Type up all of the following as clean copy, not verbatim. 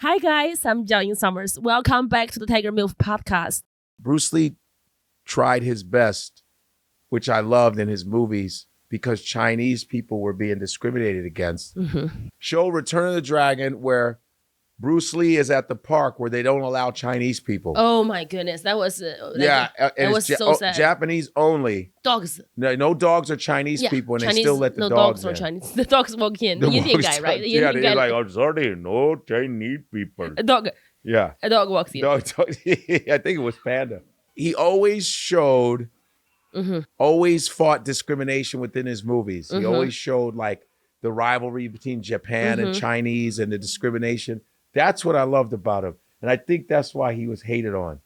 Hi guys, I'm Jiaoying Summers. Welcome back to the Tiger MILF podcast. Bruce Lee tried his best, which I loved in his movies, because Chinese people were being discriminated against. Show Return of the Dragon, where Bruce Lee is at the park where they don't allow Chinese people. Oh my goodness, that was That was so sad. Japanese only. Dogs. No dogs are Chinese people, and Chinese, they still let the no dogs are in. Chinese. The dogs walk in. The 烟电 guy, dogs- right? The yeah, 烟电 they're guy. like, I'm sorry, no Chinese people. A dog walks in. I think it was Panda. He always showed, always fought discrimination within his movies. He always showed like the rivalry between Japan and Chinese and the discrimination. That's what I loved about him. And I think that's why he was hated on.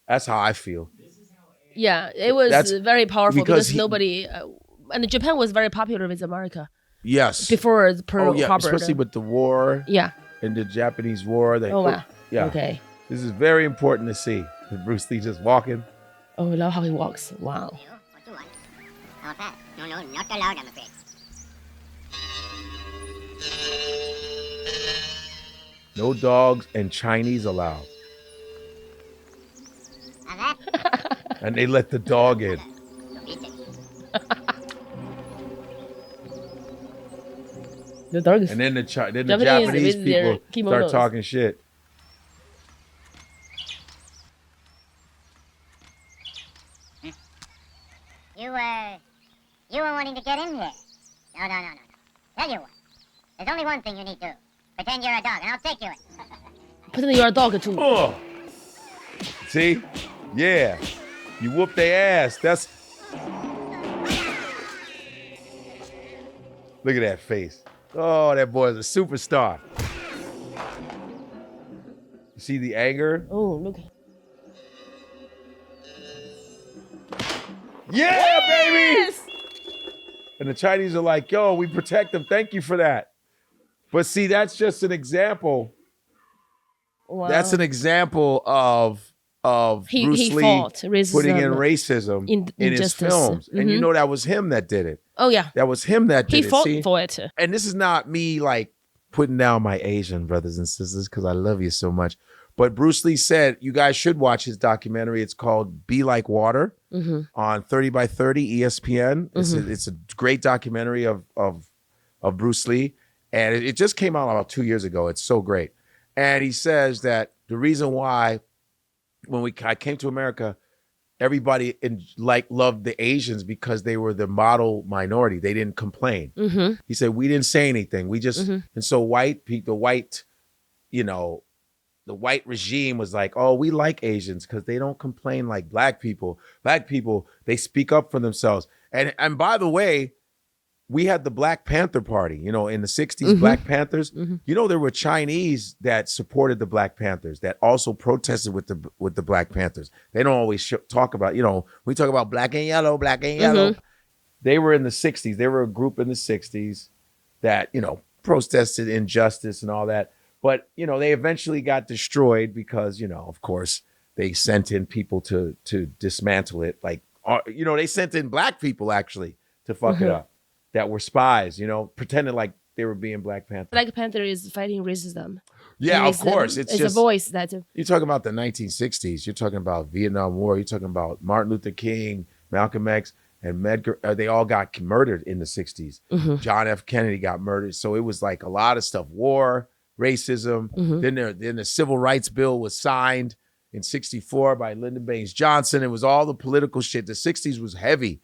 That's how I feel. Yeah, it was very powerful because he- nobody, and Japan was very popular with America Yes. before the Pearl Harbor. Especially with the war Yeah. and the Japanese war. Oh wow. Yeah. Okay. This is very important to see. Bruce Lee just walking. Oh, I love how he walks. Wow. What do you want? Not that. No, not allowed, I'm afraid. No dogs and Chinese allowed. Now that? And they let the dog in. So eat it. The dog is. And then the Japanese Japanese with their people start kimonos. talking shit. You were wanting to get in here. No. Tell you what. There's only one thing you need to do. Pretend you're a dog, and I'll take you in. Pretend you're a dog too. Oh. See? Yeah. You whoop their ass. That's. Look at that face. Oh, that boy is a superstar. You see the anger? Oh, look. Yeah, baby! Yes! And the Chinese are like, yo, we protect them. Thank you for that. But see, that's just an example. Wow. That's an example of He Bruce Lee fought racism putting in racism in his injustice. films. And you know that was him that did it. Oh yeah. That was him that did He it. fought See? for it. And this is not me like putting down my Asian brothers and sisters because I love you so much. But Bruce Lee said, you guys should watch his documentary. It's called Be Like Water on 30 by 30 ESPN. It's a great documentary of Bruce Lee. And it just came out about 2 years ago. It's so great. And he says that the reason why when I came to America, everybody loved the Asians because they were the model minority. They didn't complain. He said, we didn't say anything. We just, and so the white regime was like, oh, we like Asians because they don't complain like black people. Black people, they speak up for themselves. And by the way, we had the Black Panther Party, in the 60s, Black Panthers. There were Chinese that supported the Black Panthers that also protested with the Black Panthers. They don't always talk about, we talk about black and yellow. They were in the 60s. They were a group in the 60s that, protested injustice and all that. But, they eventually got destroyed because, of course, they sent in people to dismantle it. Like, they sent in black people actually to fuck it up. That were spies, pretending like they were being Black Panther. Black Panther is fighting racism. Yeah, And of course. It's just a voice that. You're talking about the 1960s. You're talking about Vietnam War. You're talking about Martin Luther King, Malcolm X, and Medgar. They all got murdered in the 60s. John F. Kennedy got murdered. So it was like a lot of stuff. War, racism. Then the Civil Rights Bill was signed in 64 by Lyndon Baines Johnson. It was all the political shit. The 60s was heavy.